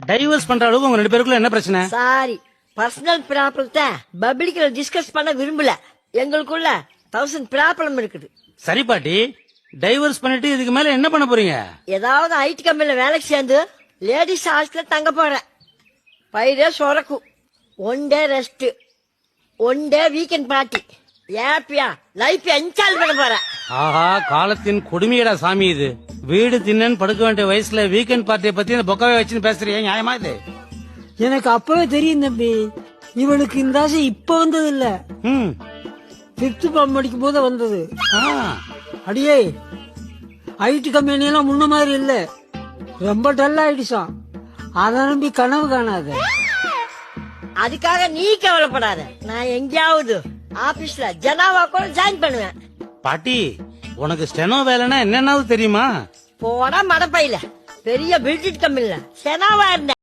Divorce பண்ற அளவுக்கு உங்க 2 பேருக்குள்ள என்ன பிரச்சனை? சாரி, பர்சனல் ப்ராப்ளத்தை பப்ளிக்ல டிஸ்கஸ் பண்ண விரும்பல. எங்களுக்குள்ள 1000 ப்ராப்ளம் இருக்குது. சரி பாட்டி, டைவர்ஸ் பண்ணிட்டு இதுக்கு மேல என்ன பண்ண போறீங்க? ஏதாவது ஐடி கம்பெனில வேலைக்கு சேர்ந்து லேடிஸ் ஹாஸ்டல்ல தங்க போறேன். 5 days உறக்கும், 1 day rest, 1 day weekend party. ஹாப்பியா லைஃப் என்ஜாய் பண்ண போறேன். ஆஹா, காலத்தின் கொடுமையடா சாமி இது. வீடு தின்னன் படுக்க வேண்டிய வயசுல வீக்கெண்ட் பார்ட்டியை பத்தி இந்த பொக்கவே வச்சுன்னு பேசுறீங்க, நியாயமா இது? எனக்கு அப்பவே தெரியும் தம்பி, இவளுக்கு இந்த ஆசை இப்ப வந்தது இல்ல, 5th ஃபார்ம் படிக்கும் போது வந்தது. அடியே, ஐடி கம்பெனி எல்லாம் முன்ன மாதிரி இல்ல, ரொம்ப டல் ஆயிடுச்சான். அதை நம்பி கனவு காணாத. அதுக்காக நீ கவலைப்படாத. நான் எங்கேயாவது ஆபீஸ்ல ஜனாவா கூட ஜாயின் பண்ணுவேன். பாட்டி, உனக்கு ஸ்டெனோ வேலைன்னா என்னன்னாவது தெரியுமா? போடா மடப்பையில, பெரிய பில்டிங் கம்பெனில செனாவா இருந்த